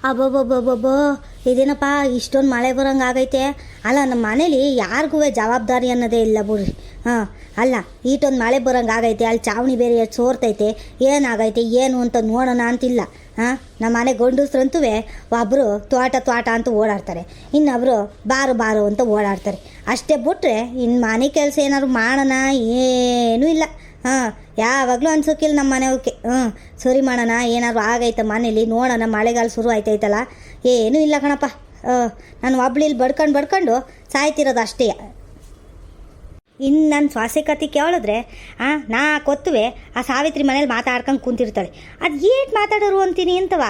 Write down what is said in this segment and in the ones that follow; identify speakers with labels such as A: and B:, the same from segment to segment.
A: ಅಬ್ಬಬ್ಬಬ್ಬಬ್ಬ, ಇದೇನಪ್ಪ ಇಷ್ಟೊಂದು ಮಳೆ ಬರೋಂಗೆ ಆಗೈತೆ. ಅಲ್ಲ, ನಮ್ಮ ಮನೇಲಿ ಯಾರಿಗೂ ಜವಾಬ್ದಾರಿ ಅನ್ನೋದೇ ಇಲ್ಲ ಬಿಡ್ರಿ. ಹಾಂ, ಅಲ್ಲ, ಈಟೊಂದು ಮಳೆ ಬರೋಂಗೆ ಆಗೈತೆ, ಅಲ್ಲಿ ಚಾವಣಿ ಬೇರೆ ಎಷ್ಟು ಸೋರ್ತೈತೆ, ಏನಾಗೈತೆ ಏನು ಅಂತ ನೋಡೋಣ ಅಂತಿಲ್ಲ. ಹಾಂ, ನಮ್ಮ ಮನೆ ಗಂಡಸ್ರಂತೂ ಒಬ್ಬರು ತ್ವಾಟ ಅಂತ ಓಡಾಡ್ತಾರೆ, ಇನ್ನೊಬ್ಬರು ಬಾರು ಅಂತ ಓಡಾಡ್ತಾರೆ. ಅಷ್ಟೇ ಬಿಟ್ರೆ ಇನ್ನು ಮನೆ ಕೆಲಸ ಏನಾದ್ರು ಮಾಡೋಣ ಏನೂ ಇಲ್ಲ. ಹಾಂ, ಯಾವಾಗಲೂ ಅನ್ಸೋಕ್ಕಿಲ್ಲ ನಮ್ಮ ಮನೆಯವ್ರಿಗೆ. ಸರಿ ಮಾಡೋಣ, ಏನಾದ್ರು ಆಗೈತೆ ಮನೇಲಿ ನೋಡೋಣ, ಮಳೆಗಾಲ ಶುರು ಆಯ್ತೈತಲ್ಲ, ಏನೂ ಇಲ್ಲ ಕಣಪ್ಪ. ನಾನು ಒಬ್ಳಿಲ್ಲಿ ಬಡ್ಕೊಂಡು ಸಾಯ್ತಿರೋದು ಅಷ್ಟೇ. ಇನ್ನು ನನ್ನ ಸ್ವಾಸಕತೆ ಕೇಳಿದ್ರೆ ನಾ ಕೊತ್ತುವೆ ಆ ಸಾವಿತ್ರಿ ಮನೇಲಿ ಮಾತಾಡ್ಕೊಂಡು ಕುಂತಿರ್ತಾಳೆ. ಅದು ಏಟ್ ಮಾತಾಡೋರು ಅಂತೀನಿ ಅಂತವ.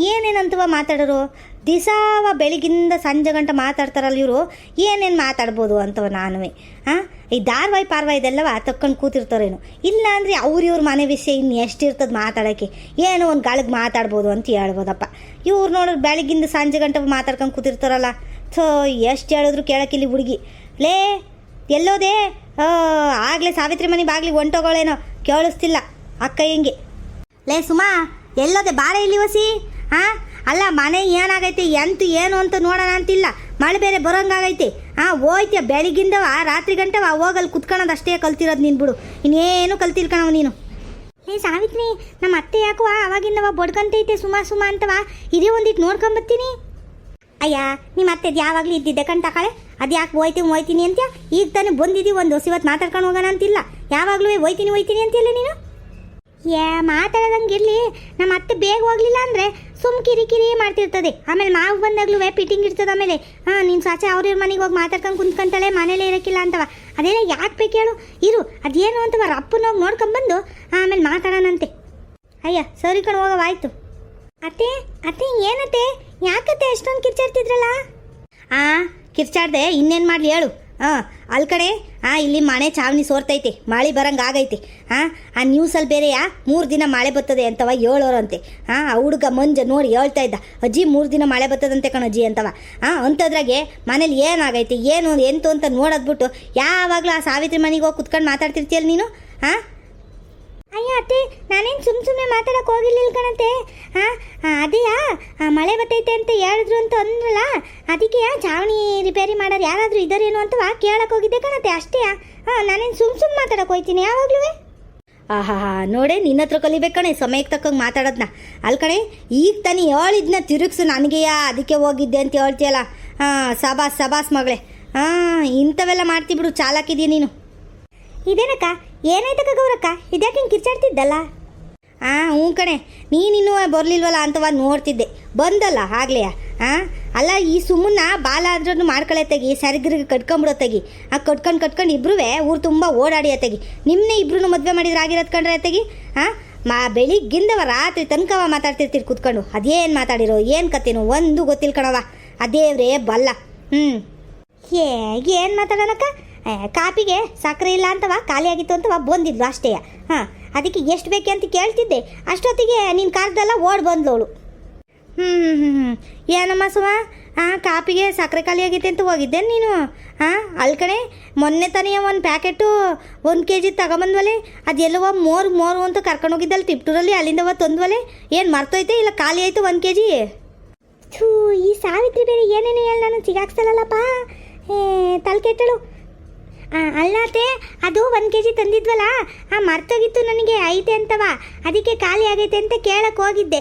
A: ಏನೇನಂತವ ಮಾತಾಡೋರು, ದಿಸಾವ ಬೆಳಗಿಂದ ಸಂಜೆ ಗಂಟೆ ಮಾತಾಡ್ತಾರಲ್ಲ ಇವರು, ಏನೇನು ಮಾತಾಡ್ಬೋದು ಅಂತವ ನಾನುವೆ. ಈ ಧಾರವಾಹಿ ಪಾರ್ವಾಯಿ ಇದೆಲ್ಲವ ತಕ್ಕೊಂಡು ಕೂತಿರ್ತಾರೇನು, ಇಲ್ಲ ಅಂದರೆ ಇವ್ರ ಮನೆ ವಿಷಯ ಇನ್ನು ಎಷ್ಟಿರ್ತದೆ ಮಾತಾಡೋಕ್ಕೆ, ಏನೋ ಒಂದು ಗಾಳಿಗೆ ಮಾತಾಡ್ಬೋದು ಅಂತ ಹೇಳ್ಬೋದಪ್ಪ. ಇವ್ರು ನೋಡಿದ್ರೆ ಬೆಳಗಿಂದ ಸಂಜೆ ಗಂಟೆ ಮಾತಾಡ್ಕೊಂಡು ಕೂತಿರ್ತಾರಲ್ಲ. ಎಷ್ಟು ಹೇಳಿದ್ರು ಕೇಳೋಕ್ಕಿಲ್ಲಿ ಹುಡುಗಿ. ಲೇ ಎಲ್ಲೋದೆ, ಆಗಲೇ ಸಾವಿತ್ರಿ ಮನೆ ಬಾಗ್ಲಿಗೆ ಹೊಂಟೋಗಳೇನೋ ಕೇಳಿಸ್ತಿಲ್ಲ ಅಕ್ಕ ಹೆಂಗೆ. ಲೇ ಸುಮಾ, ಎಲ್ಲೋದೆ, ಬಾಳೆ ಇಲ್ಲಿ ವಸಿ. ಅಲ್ಲ, ಮನೆ ಏನಾಗೈತೆ ಏನು ಅಂತ ನೋಡೋಣ ಅಂತಿಲ್ಲ, ಮಳೆ ಬೇರೆ ಬರೋಂಗಾಗೈತೆ. ಹೋಯ್ತೆ ಬೆಳಿಗ್ಗಿಂದವ ರಾತ್ರಿ ಗಂಟವ ಹೋಗಲ್ಲಿ ಕುತ್ಕೊಳ್ಳೋದು ಅಷ್ಟೇ ಕಲ್ತಿರೋದು ನೀನು ಬಿಡು, ಇನ್ನೇನು ಕಲ್ತಿಲ್ಕಣವ ನೀನು. ಲೇ ಸಾವಿತ್ರಿ, ನಮ್ಮ ಅತ್ತೆ ಯಾಕೋ ಅವಾಗಿಂದವ ಬಡ್ಕೊಂತೈತೆ ಸುಮಾ ಅಂತವ, ಇದೇ ಒಂದಿಟ್ಟು ನೋಡ್ಕೊಂಬತ್ತೀನಿ. ಅಯ್ಯ, ನಿಮ್ಮ ಅತ್ತೆದು ಯಾವಾಗಲೂ ಇದ್ದಿದ್ದೆ ಕಣ್ತಾಕಳೆ, ಅದು ಯಾಕೆ ಹೋಯ್ತೀನಿ ಅಂತ. ಈಗ ತಾನೇ ಬಂದಿದ್ದೀವಿ, ಒಂದು ಇವತ್ತು ಮಾತಾಡ್ಕೊಂಡು ಹೋಗೋಣ ಅಂತಿಲ್ಲ, ಯಾವಾಗಲೂ ಹೋಯ್ತೀನಿ ಅಂತಿಲ್ಲ ನೀನು. ಮಾತಾಡೋದಂಗೆ ಇರಲಿ, ನಮ್ಮ ಅತ್ತೆ ಬೇಗ ಹೋಗ್ಲಿಲ್ಲ ಅಂದರೆ ಕಿರಿ ಮಾಡ್ತಿರ್ತದೆ. ಆಮೇಲೆ ಮಾವು ಬಂದಾಗ್ಲೂ ಪಿಟ್ಟಿಂಗ್ ಇರ್ತದೆ. ಆಮೇಲೆ ನೀನು ಸಾಚೆ ಅವ್ರ ಮನೆಗೆ ಹೋಗಿ ಮಾತಾಡ್ಕೊಂಡು ಕುಂತ್ಕೊಂತಾಳೆ, ಮನೇಲೇ ಇರೋಕ್ಕಿಲ್ಲ ಅಂತವ. ಅದೆಲ್ಲ ಯಾಕೆ ಬೇಕು ಹೇಳು, ಇರು ಅದೇನು ಅಂತವ ರಪ್ಪನೋಗಿ ನೋಡ್ಕೊಂಬಂದು ಆಮೇಲೆ ಮಾತಾಡೋಣಂತೆ. ಅಯ್ಯ ಸರಿ ಕಣ್ ಹೋಗವಾಯ್ತು. ಅತ್ತೆ ಏನತ್ತೆ, ಯಾಕತ್ತೆ ಎಷ್ಟೊಂದು ಕಿರ್ಚಾಡ್ತಿದ್ರಲ್ಲ? ಕಿರ್ಚಾಡ್ದೆ, ಇನ್ನೇನು ಮಾಡಲಿ ಹೇಳು. ಅಲ್ಲಿ ಕಡೆ ಇಲ್ಲಿ ಮನೆ ಚಾವಣಿ ಸೋರ್ತೈತೆ, ಮಳೆ ಬರಂಗೆ ಆಗೈತೆ. ಆ ನ್ಯೂಸಲ್ಲಿ ಬೇರೆಯಾ 3 ದಿನ ಮಳೆ ಬರ್ತದೆ ಅಂತವ ಹೇಳೋರಂತೆ. ಆ ಹುಡುಗ ಮಂಜ ನೋಡಿ ಹೇಳ್ತಾ ಇದ್ದ, ಅಜ್ಜಿ 3 ದಿನ ಮಳೆ ಬರ್ತದಂತೆ ಕಣಜ್ಜಿ ಅಂತವ. ಅಂಥದ್ರಾಗೆ ಮನೇಲಿ ಏನಾಗೈತೆ ಏನು ಎಂತು ಅಂತ ನೋಡೋದ್ಬಿಟ್ಟು ಯಾವಾಗಲೂ ಆ ಸಾವಿತ್ರಿ ಮನೆಗೆ ಹೋಗಿ ಕುತ್ಕೊಂಡು ಮಾತಾಡ್ತಿರ್ತೀಯಲ್ಲ ನೀನು. ಅಯ್ಯ ಅತ್ತೆ, ನಾನೇನು ಸುಮ್ಮನೆ ಮಾತಾಡೋಕೆ ಹೋಗಿರ್ಲಿಲ್ಲ ಕಣತ್ತೆ. ಅದೇಯಾ ಮಳೆ ಬರ್ತೈತೆ ಅಂತ ಹೇಳಿದ್ರು ಅಂತ ಅಂದ್ರಲ್ಲ, ಅದಕ್ಕೆ ಚಾವಣಿ ರಿಪೇರಿ ಮಾಡೋರು ಯಾರಾದರೂ ಇದ್ದಾರೇನು ಅಂತವ ಕೇಳಕ್ಕೆ ಹೋಗಿದ್ದೆ ಕಣತ್ತೆ, ಅಷ್ಟೇ. ನಾನೇನು ಸುಮ್ಮನೆ ಮಾತಾಡೋಕೆ ಹೋಗ್ತೀನಿ ಯಾವಾಗಲೂ. ನೋಡೆ, ನಿನ್ನ ಹತ್ರ ಕಲಿಬೇಕಣೆ ಸಮಯಕ್ಕೆ ತಕ್ಕಂಗೆ ಮಾತಾಡೋದನ್ನ. ಅಲ್ಲಿ ಕಣೆ, ಈಗ ತಾನೇ ಹೇಳಿದ್ನ ತಿರುಗಿಸು ನನಗೆಯಾ, ಅದಕ್ಕೆ ಹೋಗಿದ್ದೆ ಅಂತ ಹೇಳ್ತೀಯಲ್ಲ. ಸಬಾಸ್ ಮಗಳೇ. ಇಂಥವೆಲ್ಲ ಮಾಡ್ತಿಬಿಡು, ಚಾಲಾಕಿದೀಯ ನೀನು. ಇದೇನಕ್ಕ, ಏನಾಯ್ತಕ್ಕ ಗೌರಕ್ಕ, ಇದ್ಯಾಕೆ ಹಿಂಗೆ ಕಿರ್ಚಾಡ್ತಿದ್ದಲ್ಲ? ಹ್ಞೂ ಕಣೆ, ನೀನಿನ್ನೂ ಬರಲಿಲ್ವಲ್ಲ ಅಂತವ ನೋಡ್ತಿದ್ದೆ, ಬಂದಲ್ಲ ಆಗ್ಲೇ. ಅಲ್ಲ, ಈ ಸುಮ್ಮನ ಬಾಲ ಆದ್ರೂ ಮಾಡ್ಕೊಳತ್ತಾಗಿ, ಸರಿಗಿರಿಗೆ ಕಟ್ಕೊಂಬಿಡೋತ್ತಾಗಿ. ಕಟ್ಕೊಂಡು ಇಬ್ರೂ ಊರು ತುಂಬ ಓಡಾಡಿಯತ್ತಾಗಿ. ನಿಮ್ಮನ್ನೇ ಇಬ್ರು ಮದುವೆ ಮಾಡಿದ್ರೆ ಆಗಿರೋದು ಕಂಡ್ರೆ ಅತ್ತಾಗಿ. ಬೆಳಿಗ್ಗಿಂದವ ರಾತ್ರಿ ತನಕವ ಮಾತಾಡ್ತಿರ್ತೀರಿ ಕೂತ್ಕೊಂಡು. ಅದೇನು ಮಾತಾಡಿರೋ ಏನು ಕತ್ತೇನೋ ಒಂದು ಗೊತ್ತಿಲ್ಲ ಕಣವ, ಅದೇವ್ರೇ ಬಲ್ಲ. ಏನು ಮಾತಾಡೋಣಕ್ಕ, ಕಾಪಿಗೆ ಸಕ್ಕರೆ ಇಲ್ಲ ಅಂತವ, ಖಾಲಿ ಆಗಿತ್ತು ಅಂತವ ಬಂದಿದ್ಲು ಅಷ್ಟೇ. ಅದಕ್ಕೆ ಎಷ್ಟು ಬೇಕೆ ಅಂತ ಕೇಳ್ತಿದ್ದೆ, ಅಷ್ಟೊತ್ತಿಗೆ ನಿನ್ನ ಕಾರ್ದೆಲ್ಲ ಓಡ್ ಬಂದ್ಲವಳು. ಏನಮ್ಮ ಸುಮ, ಕಾಪಿಗೆ ಸಕ್ಕರೆ ಖಾಲಿ ಆಗೈತೆ ಅಂತ ಹೋಗಿದ್ದೆ ನೀನು? ಅಲ್ಲಿ ಕಣೆ, ಮೊನ್ನೆ ತಾನೇ ಒಂದು ಪ್ಯಾಕೆಟು 1 kg ತಗೊಂಬಂದ್ವಲೆ, ಅದೆಲ್ಲವ ಮೋರು ಅಂತ ಕರ್ಕೊಂಡೋಗಿದ್ದಲ್ಲ ತಿಪ್ಟೂರಲ್ಲಿ, ಅಲ್ಲಿಂದವ ತಂದ್ವಲೆ. ಏನು ಮರ್ತೋಯ್ತೆ ಇಲ್ಲ ಖಾಲಿ ಆಯಿತು 1 kg? ಈ ಸಾವಿತ್ರಿ ಬೇರೆ ಏನೇನು ಹೇಳಿ ನಾನು ಸಿಗಾಕ್ಸಲ್ಲಪ್ಪ, ತಲೆ ಕೆಟ್ಟಳು. ಅಲ್ಲತ್ತೆ, ಅದು 1 kg ತಂದಿದ್ವಲ್ಲ, ಮರ್ತೋಗಿತ್ತು ನನಗೆ, ಐತೆ ಅಂತವ, ಅದಕ್ಕೆ ಖಾಲಿ ಆಗೈತೆ ಅಂತ ಕೇಳಕ್ಕೆ ಹೋಗಿದ್ದೆ.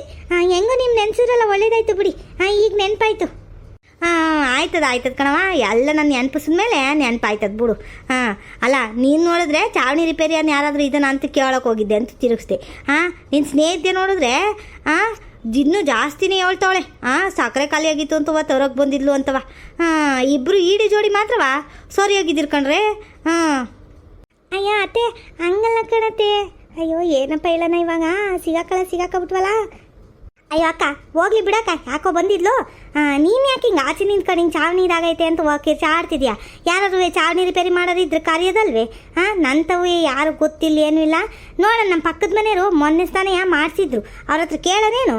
A: ಹೆಂಗೋ ನಿಮ್ಮ ನೆನ್ಸಿದ್ರಲ್ಲ, ಒಳ್ಳೇದಾಯ್ತು ಬಿಡಿ. ಈಗ ನೆನಪಾಯ್ತು. ಆಯ್ತದ ಕಣವ, ಎಲ್ಲ ನನ್ನ ನೆನಪಿಸಿದ ಮೇಲೆ ನೆನಪಾಯ್ತದ ಬಿಡು. ಅಲ್ಲ, ನೀನು ನೋಡಿದ್ರೆ ಚಾವಣಿ ರಿಪೇರಿಯನ್ನು ಯಾರಾದರೂ ಇದನ್ನ ಅಂತ ಕೇಳಕ್ಕೆ ಹೋಗಿದ್ದೆ ಅಂತ ತಿರುಗಿಸ್ದೆ. ನಿನ್ನ ಸ್ನೇಹಿತೆ ನೋಡಿದ್ರೆ ಇನ್ನೂ ಜಾಸ್ತಿನೇ ಹೇಳ್ತಾವಳೆ. ಸಕ್ಕರೆ ಖಾಲಿ ಆಗಿತ್ತು ಅಂತವ, ತರೋಕೆ ಬಂದಿದ್ಲು ಅಂತವ. ಇಬ್ಬರು ಈಡಿ ಜೋಡಿ ಮಾತ್ರವಾ ಸರಿಯಾಗಿದ್ದಿರ್ ಕಣ್ರೆ. ಅಯ್ಯ ಅತ್ತೆ, ಹಂಗಲ್ಲ ಕಣತ್ತೆ. ಅಯ್ಯೋ ಏನಪ್ಪ ಹೇಳೋಣ, ಇವಾಗ ಸಿಗಾಕಬಿಟ್ವಲ್ಲ. ಅಯ್ಯೋ ಅಕ್ಕ, ಹೋಗ್ಲಿ ಬಿಡಕ್ಕ, ಯಾಕೋ ಬಂದಿದ್ಲು. ನೀನು ಯಾಕೆ ಹಿಂಗೆ ಆಚೆ ನಿಂತ್ಕೊಂಡು ಹಿಂಗೆ ಚಾವಣಿ ಇದಾಗೈತೆ ಅಂತ ಹೋಗಿ ಚಾಡ್ತಿದ್ಯಾ? ಯಾರಾದ್ರೂ ಚಾವಣಿ ರಿಪೇರಿ ಮಾಡೋದಿದ್ರೆ ಕರೆಯೋದಲ್ವೇ? ನಂತವು ಯಾರು ಗೊತ್ತಿಲ್ಲ, ಏನೂ ಇಲ್ಲ. ನೋಡೋಣ, ನಮ್ಮ ಪಕ್ಕದ ಮನೆಯವರು ಮೊನ್ನೆ ತಾನೇ ಮಾಡಿಸಿದ್ರು, ಅವ್ರ ಹತ್ರ ಕೇಳೋನೇನು?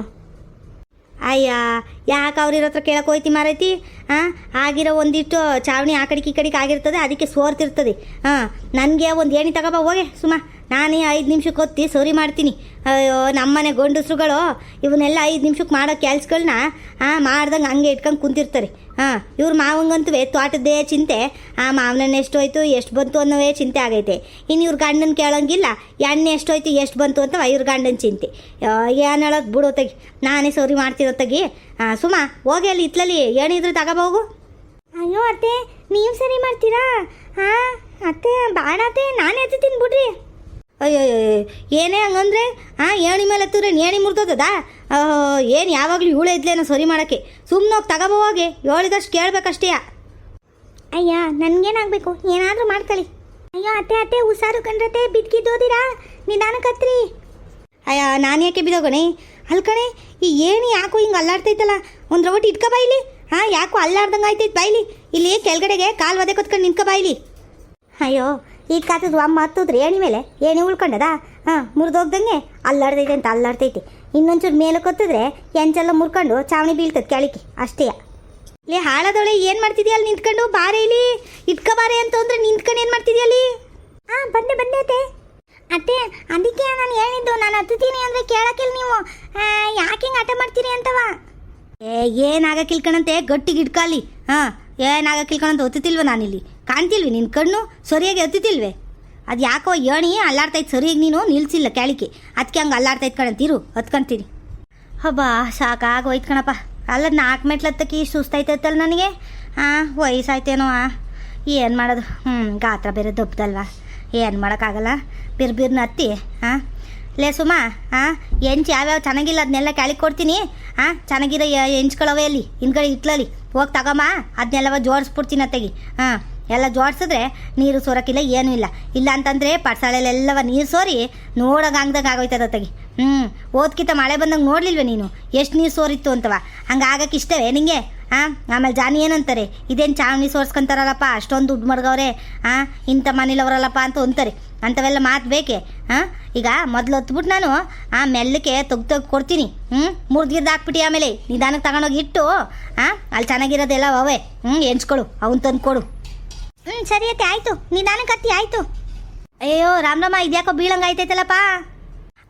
A: ಅಯ್ಯ, ಯಾಕೆ ಅವ್ರಿರೋ ಹತ್ರ ಕೇಳಕ್ಕೆ ಹೋಯ್ತಿ ಮಾರೈತಿ? ಆಗಿರೋ ಒಂದಿಷ್ಟು ಚಾವಣಿ ಆ ಕಡೆಗೆ ಈ ಕಡೆಗೆ ಆಗಿರ್ತದೆ, ಅದಕ್ಕೆ ಸೋರ್ತಿರ್ತದೆ. ನನಗೆ ಒಂದು ಏಣಿ ತಗೋಬಾ ಹೋಗೆ ಸುಮ್ಮ, ನಾನೇ 5 ನಿಮಿಷಕ್ಕೆ ಒತ್ತಿ ಸರಿ ಮಾಡ್ತೀನಿ. ಅಯ್ಯೋ ನಮ್ಮನೆ ಗಂಡಸ್ರುಗಳು ಇವನ್ನೆಲ್ಲ 5 ನಿಮಿಷಕ್ಕೆ ಮಾಡೋ ಕೆಲ್ಸಗಳನ್ನ ಮಾಡ್ದಂಗೆ ಹಂಗೆ ಇಟ್ಕೊಂಡು ಕುಂತಿರ್ತಾರೆ. ಇವ್ರ ಮಾವಂಗಂತೂ ತೋಟದ್ದೇ ಚಿಂತೆ, ಮಾವನಣ್ಣು ಎಷ್ಟು ಹೋಯ್ತು ಎಷ್ಟು ಬಂತು ಅನ್ನೋವೇ ಚಿಂತೆ ಆಗೈತೆ. ಇನ್ನು ಇವ್ರ ಗಂಡನ ಕೇಳೋಂಗಿಲ್ಲ, ಎಣ್ಣೆ ಎಷ್ಟು ಹೋಯ್ತು ಎಷ್ಟು ಬಂತು ಅಂತ ಇವ್ರ ಗಂಡನ ಚಿಂತೆ. ಏನು ಹೇಳೋದು ಬಿಡೋ ತೆಗಿ, ನಾನೇ ಸರಿ ಮಾಡ್ತಿರೋ ತೆಗಿ. ಸುಮಾ ಹೋಗಿ ಅಲ್ಲಿ ಇತ್ಲಲ್ಲಿ ಏನಿದ್ರು ತಗೋಬೋಗು. ಅಯ್ಯೋ ಅತ್ತೆ ನೀವು ಸರಿ ಮಾಡ್ತೀರಾ? ಅತ್ತೆ ಬಾಣ ಅತ್ತೆ ನಾನೇ ಎತ್ತೀನಿ ಬಿಡ್ರಿ. ಅಯ್ಯೋ ಏನೇ ಹಂಗಂದ್ರೆ ಏಣಿ ಮೇಲೆ ಎತ್ತಿದ್ರೆ ಏಣಿ ಮುರಿದೋದದ? ಏನು ಯಾವಾಗಲೂ ಇವಳೆ ಇದ್ಲೇನೋ ಸರಿ ಮಾಡೋಕ್ಕೆ. ಸುಮ್ಮನೆ ಹೋಗಿ ತಗೋಬೋಗೆ, ಹೇಳಿದಷ್ಟು ಕೇಳಬೇಕಷ್ಟೇ. ಅಯ್ಯ ನನಗೇನಾಗಬೇಕು, ಏನಾದರೂ ಮಾಡ್ಕೊಳ್ಳಿ. ಅಯ್ಯೋ ಅತ್ತೆ ಅತ್ತೆ ಹುಷಾರು ಕಂಡ್ರತೆ, ಬಿದ್ಕಿದ್ದೋದಿರಾ ನಿಧಾನಕ್ಕತ್ರಿ. ಅಯ್ಯ ನಾನು ಯಾಕೆ ಬಿದ್ದೋಗಣೆ? ಅಲ್ಕಣೆ ಈ ಏಣಿ ಯಾಕೋ ಹಿಂಗೆ ಅಲ್ಲಾಡ್ತೈತಲ್ಲ, ಒಂದು ರೊಟ್ಟಿ ಇಟ್ಕ ಬಾಯಿಲಿ. ಯಾಕೋ ಅಲ್ಲಾಡ್ದಂಗೆ ಆಯ್ತೈತೆ ಬಾಯಿಲಿ. ಇಲ್ಲಿ ಕೆಳಗಡೆಗೆ ಕಾಲು ಒದೆ ಕೊತ್ಕೊಂಡು ನಿಂತ್ಕ ಬಾಯಿಲಿ. ಅಯ್ಯೋ ಈಗ ಕಾತದ ಅಮ್ಮ ಹತ್ತದ್ರಿ ಏಣಿ ಮೇಲೆ, ಏಣಿ ಉಳ್ಕೊಂಡದ ಮುರಿದೋಗ್ದಂಗೆ ಅಲ್ಲಾಡ್ತೈತೆ ಅಂತ ಅಲ್ಲಾಡ್ತೈತಿ. ಇನ್ನೊಂಚೂರು ಮೇಲೆ ಕೊತ್ತಿದ್ರೆ ಎಂಚೆಲ್ಲ ಮುರ್ಕೊಂಡು ಚಾವಣಿ ಬೀಳ್ತದೆ ಕೆಳಕ್ಕೆ ಅಷ್ಟೇ. ಇಲ್ಲಿ ಹಾಳದೊಳೆ ಏನು ಮಾಡ್ತಿದ್ಯಾ ಅಲ್ಲಿ ನಿಂತ್ಕೊಂಡು? ಬಾರೆ ಇಲ್ಲಿ ಇಟ್ಕ ಬಾರೆ ಅಂತ ಅಂದ್ರೆ ನಿಂತ್ಕೊಂಡು ಏನು ಮಾಡ್ತಿದ್ಯಾ ಅಲ್ಲಿ? ಬಂದೆ ಬಂದೆ ಅತ್ತೆ. ಅತ್ತೆ ಅದಕ್ಕೆ ನಾನು ಹೇಳಿದ್ದು, ನಾನು ಹತ್ತೀನಿ ಅಂದರೆ ಕೇಳಕ್ಕಿಲ್ಲ ನೀವು, ಯಾಕೆ ಹಿಂಗೆ ಆಟ ಮಾಡ್ತೀರಿ ಅಂತವ. ಏನಾಗಕ್ಕಿಲ್ಕಣಂತೆ ಗಟ್ಟಿಗೆ ಇಟ್ಕಾಲಿ. ಏನಾಗಕ್ಕಿಲ್ಕಣಂತ ಒತ್ತುತ್ತಿಲ್ವ ನಾನಿಲ್ಲಿ? ಕಾಣ್ತಿಲ್ವಿ ನಿನ್ನ ಕಣ್ಣು ಸರಿಯಾಗಿ ಹತ್ತಿತಿಲ್ವೇ? ಅದು ಯಾಕೋ ಏಣಿ ಅಲ್ಲಾಡ್ತೈತೆ ಸರಿಯಾಗಿ ನೀನು ನಿಲ್ಸಿಲ್ಲ ಕೆಳಕ್ಕೆ, ಅದಕ್ಕೆ ಹಂಗೆ ಅಲ್ಲಾಡ್ತೈತೆ ಕಣಂತೀರು ಹತ್ಕೊಂತೀನಿ. ಹಬ್ಬಾ ಸಾಕಾಗೋಯ್ತು ಕಣಪ್ಪ. ಅಲ್ಲ 4 ಮೆಟ್ಲು ಹತ್ತಕ್ಕೆ ಸುಸ್ತಾಯ್ತೈತಲ್ಲ ನನಗೆ. ವಯಸ್ಸಾಯ್ತೇನೋ. ಏನು ಮಾಡೋದು? ಗಾತ್ರ ಬೇರೆ ದಪ್ಪದಲ್ವ, ಏನು ಮಾಡೋಕ್ಕಾಗಲ್ಲ. ಬಿರ್ಬಿರ್ನ ಹತ್ತಿ ಲೇ ಸುಮಾ ಹೆಂಚು ಯಾವ್ಯಾವ ಚೆನ್ನಾಗಿಲ್ಲ ಅದನ್ನೆಲ್ಲ ಕೆಳಗೆ ಕೊಡ್ತೀನಿ. ಚೆನ್ನಾಗಿರೋ ಹೆಂಚ್ಕೊಳ್ಳವೆ ಅಲ್ಲಿ ಹಿಂದ್ಗಡೆ ಇಟ್ಲಲ್ಲಿ ಹೋಗಿ ತಗೊಮ್ಮ, ಅದನ್ನೆಲ್ಲವ ಜೋಡಿಸ್ಬಿಡ್ತೀನಿ ಅತ್ತೆಗೆ. ಎಲ್ಲ ಜೋಡಿಸಿದ್ರೆ ನೀರು ಸೋರಕ್ಕಿಲ್ಲ ಏನೂ ಇಲ್ಲ. ಇಲ್ಲ ಅಂತಂದರೆ ಪಡ್ಸಾಳೆಲೆಲ್ಲವ ನೀರು ಸೋರಿ ನೋಡೋಕೆ ಹಂಗ್ದಂಗೆ ಆಗೋಯ್ತದ ಅತ್ತೆಗೆ. ಓದ್ಕಿತ ಮಳೆ ಬಂದಂಗೆ ನೋಡಲಿಲ್ವೇ ನೀನು ಎಷ್ಟು ನೀರು ಸೋರಿತ್ತು ಅಂತವ? ಹಂಗೆ ಆಗಕ್ಕೆ ಇಷ್ಟವೇ ನಿಂಗೆ? ಆಮೇಲೆ ಜಾನಿ ಏನಂತಾರೆ, ಇದೇನು ಚಾವಣಿ ಸೋರ್ಸ್ಕೊಂತಾರಲ್ಲಪ್ಪ ಅಷ್ಟೊಂದು ದುಡ್ಡು ಮಡ್ಗವ್ರೆ, ಇಂಥ ಮನೇಲವರಲ್ಲಪ್ಪ ಅಂತ ಅಂತಾರೆ. ಅಂಥವೆಲ್ಲ ಮಾತು ಬೇಕೆ? ಈಗ ಮೊದಲು ಹೊತ್ಬಿಟ್ಟು ನಾನು ಮೆಲ್ಲಕ್ಕೆ ತೆಗ್ದು ಕೊಡ್ತೀನಿ. ಮುರಿದ್ಗಿರ್ದು ಹಾಕ್ಬಿಟ್ಟು ಆಮೇಲೆ ನಿಧಾನಕ್ಕೆ ತಗೊಂಡೋಗಿ ಇಟ್ಟು ಅಲ್ಲಿ ಚೆನ್ನಾಗಿರೋದೆಲ್ಲ ಅವೇ ಎಣ್ಸ್ಕೊಳು, ಅವನು ತಂದು ಕೊಡು. ಸರಿ ಅತ್ತೆ ಆಯಿತು, ನಿಧಾನಕ್ಕೆ ಹತ್ತಿ ಆಯಿತು. ಅಯ್ಯೋ ರಾಮರಾಮ ಇದ್ಯಾಕೋ ಬೀಳಂಗೆ ಆಯ್ತೈತಲ್ಲಪ್ಪ.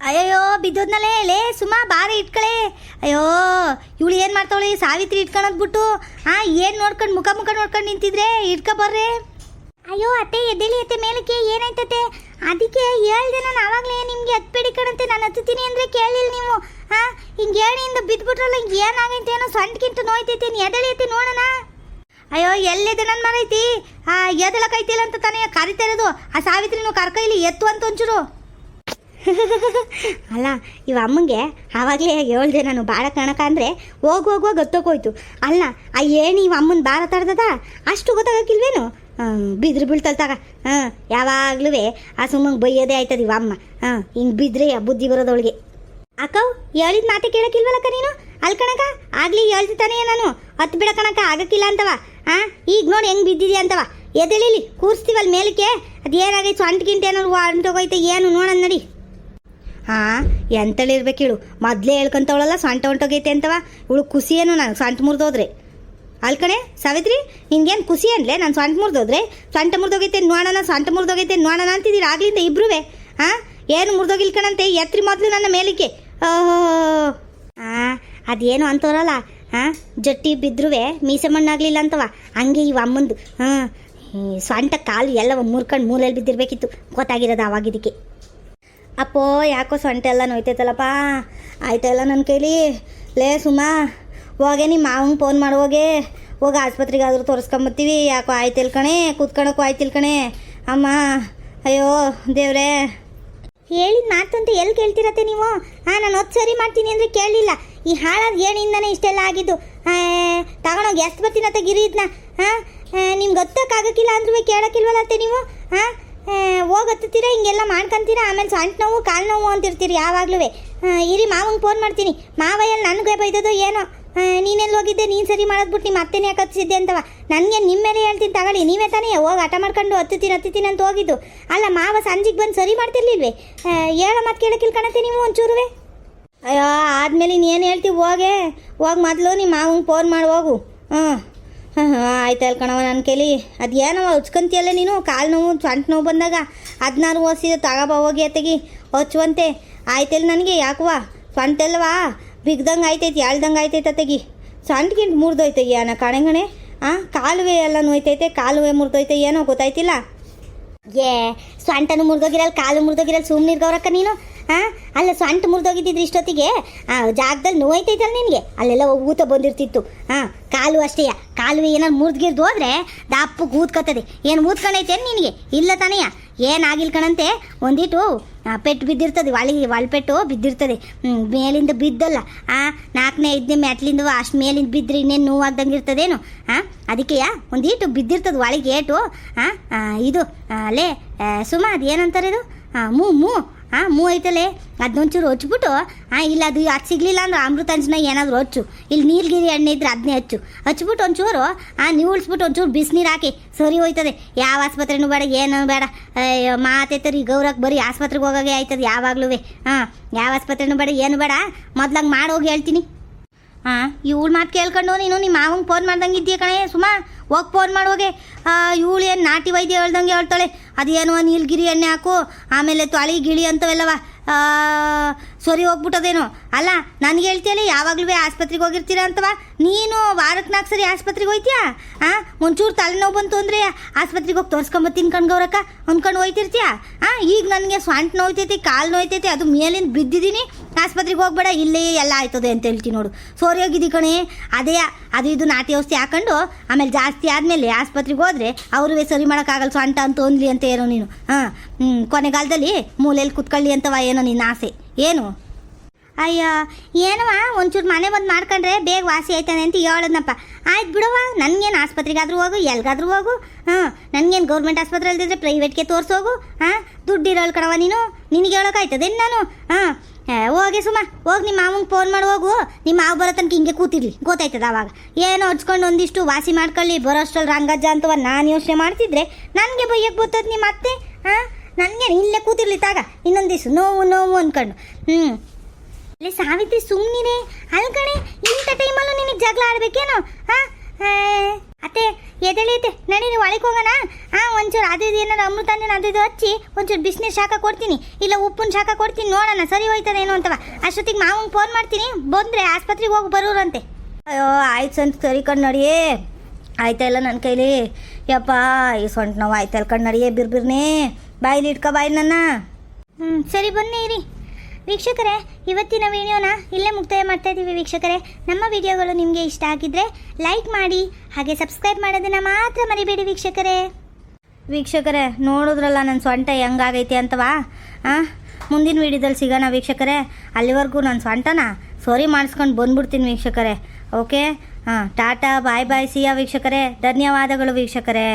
A: ಅಯ್ಯೋ ಬಿದ್ದೋದ್ನಲ್ಲೇ ಲೇ ಸುಮಾ ಬಾರೆ ಇಟ್ಕಳೆ. ಅಯ್ಯೋ ಇವಳು ಏನು ಮಾಡ್ತಾವಳಿ ಸಾವಿತ್ರಿ ಇಟ್ಕೊಳದ್ಬಿಟ್ಟು ಏನು ನೋಡ್ಕೊಂಡು ಮುಖ ನೋಡ್ಕೊಂಡು ನಿಂತಿದ್ರೆ ಇಟ್ಕೊ ಬರ್ರೆ. ಅಯ್ಯೋ ಅತ್ತೆ ಎದ್ದೇಳಿ ಅತ್ತೆ ಮೇಲಕ್ಕೆ, ಏನಾಯ್ತತೆ? ಅದಕ್ಕೆ ಹೇಳ್ದೆ ನಾನು ಆವಾಗಲೇ ನಿಮಗೆ ಹತ್ಬೇಡಿ ಕಣಂತೆ, ನಾನು ಹತ್ತೀನಿ ಅಂದರೆ ಕೇಳಿಲ್ಲ ನೀವು. ಹಿಂಗೆ ಏಣಿಯಿಂದ ಬಿದ್ದುಬಿಟ್ರಲ್ಲ, ಹಿಂಗೆ ಏನಾಗೈತೆ ಏನೋ ಸೊಂಟಕ್ಕಿಂತ ನೋಯ್ತೈತೆ, ಎದ್ದೇಳಿ ಅತ್ತೆ ನೋಡೋಣ. ಅಯ್ಯೋ ಎಲ್ಲಿದೆ ನನ್ನ ಮರೈತಿ? ಎದಳಕೈತಿಲ್ಲ ಅಂತ ತಾನೇ ಕರಿತಾ ಇರೋದು. ಸಾವಿತ್ರಿನೂ ಕರ್ಕೈಲಿ ಎತ್ತು ಅಂತ ಒಂಚೂರು. ಅಲ್ಲ ಇವ ಅಮ್ಮಂಗೆ ಆವಾಗಲೇ ಹೇಳ್ದೆ ನಾನು ಬಾಳ ಕಣಕ ಅಂದರೆ ಹೋಗುವಾಗ ಗೊತ್ತೋಗೋಯ್ತು. ಅಲ್ಲ ಏಣಿ ಇವ ಅಮ್ಮನ ಬಾರ ತಡ್ದದ ಅಷ್ಟು ಗೊತ್ತಾಗಕ್ಕಿಲ್ವೇನು? ಬಿದ್ರು ಬೀಳ್ತಲ್ ತಗ. ಯಾವಾಗ್ಲೂ ಸುಮ್ಮಂಗೆ ಬೈಯೋದೇ ಆಯ್ತದ ಇವ ಅಮ್ಮ. ಹಿಂಗೆ ಬಿದ್ದರೆ ಬುದ್ಧಿ ಬರೋದವಳಿಗೆ. ಅಕ್ಕವ್ ಹೇಳಿದ ಮಾತೆ ಕೇಳಕ್ಕಿಲ್ವಲ್ಲಕ್ಕ ನೀನು? ಅಲ್ಲಿ ಕಣಕ ಆಗ್ಲಿ ಹೇಳ್ತಿತ್ತಾನೆ ನಾನು ಹತ್ತು ಬಿಡ ಕಣಕ ಆಗಕ್ಕಿಲ್ಲ ಅಂತವ. ಈಗ ನೋಡಿ ಹೆಂಗೆ ಬಿದ್ದಿದ್ಯಾ ಅಂತವ. ಎದ್ದೇಳಿಲಿ ಕೂರಿಸ್ತೀವಲ್ಲಿ ಮೇಲಕ್ಕೆ. ಅದು ಏನಾಗೈತೆ ಸೊಂಟಗಿಂಟ ಏನಾದ್ರು ಹೊಂಟೋಗೈತೆ ಏನು ನೋಡೋಣ ನಡಿ. ಎಂತಳಿರ್ಬೇಕು ಹೇಳು, ಮೊದಲೇ ಹೇಳ್ಕೊಂತವಳಲ್ಲ ಸೊಂಟ ಹೊಂಟೋಗೈತೆ ಅಂತವ. ಇವಳು ಖುಷಿ ಏನು ನಾನು ಸೊಂಟ ಮುರಿದೋದ್ರೆ? ಅಲ್ಕಣೆ ಸಾವಿತ್ರಿ ನಿನ್ಗೇನು ಖುಷಿ ಅನ್ಲೆ ನಾನು ಸೊಂಟ ಮುರಿದೋದ್ರೆ? ಸೊಂಟ ಮುರಿದೋಗೈತೆ ನೋಡೋಣ, ಸೊಂಟ ಮುರಿದೋಗೈತೆ ನೋಡೋಣ ಅಂತಿದ್ದೀರ ಆಗ್ಲಿಂದ ಇಬ್ರೂ. ಏನು ಮುರಿದೋಗಿಲ್ಕಣಂತೆ ಎತ್ರಿ ಮೊದಲು ನನ್ನ ಮೇಲಿಕ್ಕೆ. ಅದೇನು ಅಂತವರಲ್ಲ ಜಟ್ಟಿ ಬಿದ್ರೂ ಮೀಸೆ ಮಣ್ಣಾಗಲಿಲ್ಲ ಅಂತವ. ಹಂಗೆ ಇವ ಅಮ್ಮಂದು ಸೊಂಟ ಕಾಲು ಎಲ್ಲವ ಮುರ್ಕೊಂಡು ಮೂಲೆಯಲ್ಲಿ ಬಿದ್ದಿರ್ಬೇಕಿತ್ತು, ಗೊತ್ತಾಗಿರೋದು ಆವಾಗಿದ್ದಕ್ಕೆ. ಅಪ್ಪೋ ಯಾಕೋ ಸೊಂಟ ಎಲ್ಲ ನೋಯ್ತೈತಲ್ಲಪ್ಪ. ಆಯ್ತಾಯಿಲ್ಲ ನನ್ನ ಕೈಲಿ. ಲೇ ಸುಮಾ ಹೋಗೆ ನಿಮ್ಮ ಮಾವಂಗೆ ಫೋನ್ ಮಾಡೋಗೆ, ಹೋಗಿ ಆಸ್ಪತ್ರೆಗಾದರೂ ತೋರಿಸ್ಕೊಂಬತ್ತೀವಿ. ಯಾಕೋ ಆಯ್ತಿಲ್ ಕಣೆ, ಕೂತ್ಕೊಳಕ್ಕೂ ಆಯ್ತಿಲ್ ಕಣೆ ಅಮ್ಮ. ಅಯ್ಯೋ ದೇವ್ರೇ, ಹೇಳಿದ ಮಾತು ಅಂತ ಎಲ್ಲಿ ಕೇಳ್ತಿರತ್ತೆ ನೀವು? ನಾನು ಹೊತ್ತು ಸರಿ ಮಾಡ್ತೀನಿ ಅಂದರೆ ಕೇಳಲಿಲ್ಲ. ಈ ಹಾಳಾದ ಏಣಿಂದನೇ ಇಷ್ಟೆಲ್ಲ ಆಗಿದ್ದು. ತಗೊಂಡೋಗಿ ಎಷ್ಟು ಬರ್ತೀನತ್ತೆ ಗಿರಿ ಇದನ್ನ. ನಿಮ್ಗೆ ಗೊತ್ತಕ್ಕಾಗಕ್ಕಿಲ್ಲ ಅಂದ್ರೂ ಕೇಳೋಕ್ಕಿಲ್ವಲ್ಲತ್ತೆ ನೀವು. ಹೋಗತ್ತೀರಾ ಹಿಂಗೆಲ್ಲ ಮಾಡ್ಕೊಂತೀರಾ, ಆಮೇಲೆ ಸೊಂಟ ನೋವು ಕಾಲು ನೋವು ಅಂತಿರ್ತೀರಿ ಯಾವಾಗಲೂ. ಇರಿ ಮಾವಂಗೆ ಫೋನ್ ಮಾಡ್ತೀನಿ. ಮಾವಯ್ಯಲ್ಲಿ ನನಗೆ ಬೈದದು ಏನೋ, ನೀನೆಲ್ಲಿ ಹೋಗಿದ್ದೆ, ನೀನು ಸರಿ ಮಾಡೋದ್ಬಿಟ್ಟು ನಿಮ್ಮ ಅತ್ತೆನೇ ಯಾಕೆ ಹತ್ತಿಸಿದ್ದೆ ಅಂತವ. ನನಗೆ ನಿಮ್ಮ ಮೇಲೆ ಹೇಳ್ತೀನಿ ತಗೊಳ್ಳಿ, ನೀವೇ ತಾನೇ ಹೋಗಿ ಆಟ ಮಾಡ್ಕೊಂಡು ಹತ್ತೀನಿ ಅಂತ ಹೋಗಿದ್ದು. ಅಲ್ಲ ಮಾವ ಸಂಜೆಗೆ ಬಂದು ಸರಿ ಮಾಡ್ತಿರ್ಲಿಲ್ವೇ? ಹೇಳೋ ಮಾತು ಕೇಳೋಕ್ಕಿಲ್ಲ ಕಣತ್ತೆ ನೀವು ಒಂಚೂರುವೆ. ಅಯ್ಯೋ ಆದಮೇಲೆ ನೀನು ಹೇಳ್ತೀವಿ ಹೋಗಿ ಮೊದಲು ನಿಮ್ಮ ಮಾವಂಗೆ ಫೋನ್ ಮಾಡಿ ಹೋಗು. ಹಾಂ ಆಯ್ತಲ್ಲ ಕಣವ ನನ್ನ ಕೈಲಿ ಅದು ಏನವ ಹಚ್ಕೊಂತಿಯಲ್ಲ ನೀನು ಕಾಲು ನೋವು ಸೊಂಟ ನೋವು ಬಂದಾಗ ಅದನ್ನಾರು ಓದಿಸಿದ ತಗೋಬ ಹೋಗಿ ಅತ್ತಗಿ ಹಚ್ಚುವಂತೆ ಆಯ್ತಲ್ಲ ನನಗೆ ಯಾಕವ ಸೊಂಟಲ್ವಾ ಬಿಗ್ದಂಗೆ ಆಯ್ತೈತಿ ಎಳ್ದಂಗೆ ಆಯ್ತೈತೆ ಅತ್ತಗಿ ಸೊಂಟಗಿಂತ ಮುರಿದೋಯ್ತೆ ಏನ ಕಣೆಗಣೆ ಕಾಲುವೆ ಎಲ್ಲ ನೋಯ್ತೈತೆ ಕಾಲುವೆ ಮುರಿದೋಯ್ತೆ ಏನೋ ಗೊತ್ತಾಯ್ತಿಲ್ಲ ಏ ಸೊಂಟನು ಮುರಿದೋಗಿರಲ್ಲ ಕಾಲು ಮುರಿದೋಗಿರಲ್ಲ ಸುಮ್ಮನೆ ಇರ್ಗವ್ರಕ್ಕ ನೀನು ಅಲ್ಲ ಸೊಂಟ ಮುರಿದೋಗಿದ್ದಿದ್ರೆ ಇಷ್ಟೊತ್ತಿಗೆ ಜಾಗದಲ್ಲಿ ನೋಯ್ತೈತಲ್ಲ ನಿನಗೆ ಅಲ್ಲೆಲ್ಲ ಊತ ಬಂದಿರ್ತಿತ್ತು ಕಾಲು ಅಷ್ಟೇ ಕಾಲುವೆ ಏನಾರು ಮುರಿದ್ಗಿರ್ದು ಹೋದ್ರೆ ದಪ್ಪಗೆ ಊದ್ಕೊತದೆ ಏನು ಊದ್ಕೊಂಡೈತೆ ನಿನಗೆ ಇಲ್ಲ ತಾನೆಯ ಏನಾಗಿಲ್ ಕಣಂತೆ ಒಂದಿಟ್ಟು ಪೆಟ್ಟು ಬಿದ್ದಿರ್ತದೆ ಒಳಪೆಟ್ಟು ಬಿದ್ದಿರ್ತದೆ ಮೇಲಿಂದ ಬಿದ್ದಲ್ಲ 4ನೇ 5ನೇ ಮೆಟ್ಲಿಂದ ಅಷ್ಟು ಮೇಲಿಂದ ಬಿದ್ದರೆ ಇನ್ನೇನು ನೋವಾಗ್ದಂಗೆ ಇರ್ತದೇನು ಅದಕ್ಕೆ ಒಂದಿಟ್ಟು ಬಿದ್ದಿರ್ತದೆ ಒಳಗೆ ಏಟು ಇದು ಲೇ ಸುಮಾ ಅದು ಏನಂತಾರೆ ಇದು ಮೂ ಐತಲೇ ಅದನ್ನೊಂಚೂರು ಹಚ್ಬಿಟ್ಟು ಇಲ್ಲ ಅದು ಅದು ಸಿಗಲಿಲ್ಲ ಅಂದ್ರೆ ಅಮೃತಾಂಜನ ಏನಾದರೂ ಹಚ್ಚು ಇಲ್ಲಿ ನೀಲಗಿರಿ ಎಣ್ಣೆ ಇದ್ರೆ ಅದನ್ನೇ ಹಚ್ಬಿಟ್ಟು ಒಂಚೂರು ನೀವು ಉಳಿಸ್ಬಿಟ್ಟು ಒಂಚೂರು ಬಿಸಿನೀರು ಹಾಕಿ ಸರಿ ಹೋಯ್ತದೆ ಯಾವ ಆಸ್ಪತ್ರೆನೂ ಬೇಡ ಏನೂ ಬೇಡ ಮಾತೈತರಿ ಗೌರಕ್ಕೆ ಬರೀ ಆಸ್ಪತ್ರೆಗೆ ಹೋಗೋಗೆ ಆಯ್ತದೆ ಯಾವಾಗಲೂ ಯಾವ ಆಸ್ಪತ್ರೆನೂ ಬೇಡ ಏನು ಬೇಡ ಮೊದ್ಲಾಗ ಮಾಡೋಗಿ ಹೇಳ್ತೀನಿ ಇವಳು ಮಾತು ಕೇಳ್ಕೊಂಡು ನೀನು ನಿಮ್ಮ ಮಾವಂಗೆ ಫೋನ್ ಮಾಡ್ದಂಗೆ ಇದೆಯಾ ಕಣೆ ಸುಮಾ ಹೋಗಿ ಫೋನ್ ಮಾಡೋಗೆ ಇವಳು ಏನು ನಾಟಿ ವೈದ್ಯ ಹೇಳ್ದಂಗೆ ಹೇಳ್ತಾಳೆ ಅದೇನೋ ನೀಲಗಿರಿ ಎಣ್ಣೆ ಹಾಕು ಆಮೇಲೆ ತೊಳಿ ಗಿಳಿ ಅಂತವೆಲ್ಲವ ಸರಿ ಹೋಗ್ಬಿಟ್ಟದೇನೋ ಅಲ್ಲ ನನಗೆ ಹೇಳ್ತೀಯಲ್ಲ ಯಾವಾಗಲೂ ಆಸ್ಪತ್ರೆಗೆ ಹೋಗಿರ್ತೀರ ಅಂತವ ನೀನು ವಾರಕ್ಕೆ 4 ಸರಿ ಆಸ್ಪತ್ರೆಗೆ ಹೋಯ್ತೀಯಾ ಒಂಚೂರು ತಲೆನೋವು ಬಂತು ಅಂದರೆ ಆಸ್ಪತ್ರೆಗೆ ಹೋಗಿ ತೋರಿಸ್ಕೊಂಬತ್ತೀನಿ ಕಣ್ಗವ್ರಕ್ಕ ಅಂದ್ಕೊಂಡು ಹೋಯ್ತಿರ್ತೀಯ ಈಗ ನನಗೆ ಸೊಂಟ ನೋಯ್ತೈತಿ ಕಾಲು ನೋಯ್ತೈತಿ ಅದು ಮೇಲಿಂದ ಬಿದ್ದಿದ್ದೀನಿ ಆಸ್ಪತ್ರೆಗೆ ಹೋಗ್ಬೇಡ ಇಲ್ಲೇ ಎಲ್ಲ ಆಯ್ತದೆ ಅಂತ ಹೇಳ್ತೀನಿ ನೋಡು ಸೋರಿ ಹೋಗಿದ್ದಿ ಕಣೆ ಅದೇ ಅದು ಇದು ನಾಟಿ ಔಷಧಿ ಹಾಕೊಂಡು ಆಮೇಲೆ ಜಾಸ್ತಿ ಆದಮೇಲೆ ಆಸ್ಪತ್ರೆಗೆ ಹೋದರೆ ಅವ್ರಿಗೆ ಸರಿ ಮಾಡೋಕ್ಕಾಗಲ್ಲ ಸೊಂಟ ಅಂತ ಓನ್ಲಿ ಅಂತ ಏನೋ ನೀನು ಕೊನೆಗಾಲದಲ್ಲಿ ಮೂಲೆಯಲ್ಲಿ ಕುತ್ಕೊಳ್ಳಿ ಅಂತವ ಏನೋ ನಿನ್ನ ಆಸೆ ಏನು ಅಯ್ಯ ಏನವ ಒಂಚೂರು ಮನೆ ಬಂದು ಮಾಡ್ಕೊಂಡ್ರೆ ಬೇಗ ವಾಸಿ ಆಯ್ತಾನೆ ಅಂತ ಹೇಳದ್ನಪ್ಪ ಆಯ್ತು ಬಿಡವ ನನಗೇನು ಆಸ್ಪತ್ರೆಗಾದ್ರೂ ಹೋಗು ಎಲ್ಗಾದ್ರೂ ಹೋಗು ನನಗೇನು ಗೌರ್ಮೆಂಟ್ ಆಸ್ಪತ್ರೆ ಅಲ್ದಿದ್ರೆ ಪ್ರೈವೇಟ್ಗೆ ತೋರಿಸೋಗು ದುಡ್ಡಿರೋಳು ಕಣವ ನೀನು ನಿನಗೆ ಹೇಳೋಕ್ಕಾಯ್ತದೇನು ನಾನು ಹೋಗಿ ಸುಮ್ಮ ಹೋಗಿ ನಿಮ್ಮ ಮಾವಂಗೆ ಫೋನ್ ಮಾಡಿ ಹೋಗು ನಿಮ್ಮ ಮಾವು ಬರೋ ತನಕ ಹಿಂಗೆ ಕೂತಿರ್ಲಿ ಗೊತ್ತಾಯ್ತದ ಅವಾಗ ಏನೋ ಹಚ್ಕೊಂಡು ಒಂದಿಷ್ಟು ವಾಸಿ ಮಾಡ್ಕೊಳ್ಳಿ ಬರೋಷ್ಟರಲ್ಲಿ ರಂಗಜ್ಜ ಅಂತವ ನಾನು ಯೋಚನೆ ಮಾಡ್ತಿದ್ರೆ ನನಗೆ ಬೈಯಕ್ಕೆ ಬರ್ತದೆ ನಿಮ್ಮ ಅತ್ತೆ ನನಗೇನು ಇಲ್ಲೇ ಕೂತಿರ್ಲಿ ತಾಗ ಇನ್ನೊಂದು ದಿವ್ಸ ನೋವು ಅಂದ್ಕೊಂಡು ಅಲ್ಲೇ ಸಾವಿತ್ರಿ ಸುಮ್ಮನಿರೇ ಅಲ್ಕಣೆ ಇಂಥ ಟೈಮಲ್ಲೂ ನಿನಗೆ ಜಗಳ ಆಡ್ಬೇಕೇನು ಅತ್ತೆ ಎದೆಳೈತೆ ನಡೀರಿ ಒಳಗೆ ಹೋಗೋಣ ಒಂಚೂರು ಅದು ಇದು ಏನಾರು ಅಮೃತಾಂಜನ ಅದು ಇದು ಹಚ್ಚಿ ಒಂಚೂರು ಬಿಸಿನೀರು ಶಾಖ ಕೊಡ್ತೀನಿ ಇಲ್ಲ ಉಪ್ಪಿನ ಶಾಖ ಕೊಡ್ತೀನಿ ನೋಡೋಣ ಸರಿ ಹೋಯ್ತದೆ ಏನೋ ಅಂತವ ಅಷ್ಟೊತ್ತಿಗೆ ಮಾವಂಗೆ ಫೋನ್ ಮಾಡ್ತೀನಿ ಬಂದರೆ ಆಸ್ಪತ್ರೆಗೆ ಹೋಗಿ ಬರೋರಂತೆ ಅಯ್ಯೋ ಆಯ್ತು ಅಂತ ಸರಿ ಕಣ್ಣು ನಡಿಯೇ ಆಯ್ತಾ ಇಲ್ಲ ನನ್ನ ಕೈಲಿ ಯಪ್ಪ ಈ ಸೊಂಟ ನೋವು ಆಯ್ತಲ್ಲ ಕಣ್ಣು ನಡಿಯೇ ಬಿರ್ಬಿರ್ನೇ ಬಾಯಿಲಿ ಇಟ್ಕೊ ಬಾಯಿಲಿ ನನ್ನ ಸರಿ ಬನ್ನಿ ಇರಿ ವೀಕ್ಷಕರೇ ಇವತ್ತಿನ ವಿಡಿಯೋನ ಇಲ್ಲೇ ಮುಕ್ತಾಯ ಮಾಡ್ತಾ ಇದ್ದೀವಿ ವೀಕ್ಷಕರೇ ನಮ್ಮ ವಿಡಿಯೋಗಳು ನಿಮಗೆ ಇಷ್ಟ ಆಗಿದ್ದರೆ ಲೈಕ್ ಮಾಡಿ ಹಾಗೆ ಸಬ್ಸ್ಕ್ರೈಬ್ ಮಾಡೋದನ್ನು ಮಾತ್ರ ಮರಿಬೇಡಿ ವೀಕ್ಷಕರೇ ನೋಡಿದ್ರಲ್ಲ ನನ್ನ ಸೊಂಟ ಹೆಂಗಾಗೈತೆ ಅಂತವಾ ಮುಂದಿನ ವಿಡಿಯೋದಲ್ಲಿ ಸಿಗೋಣ ವೀಕ್ಷಕರೇ ಅಲ್ಲಿವರೆಗೂ ನನ್ನ ಸೊಂಟನ ಸರಿ ಮಾಡಿಸ್ಕೊಂಡು ಬಂದ್ಬಿಡ್ತೀನಿ ವೀಕ್ಷಕರೇ ಓಕೆ ಟಾಟಾ ಬಾಯ್ ಸಿಯಾ ವೀಕ್ಷಕರೇ ಧನ್ಯವಾದಗಳು ವೀಕ್ಷಕರೇ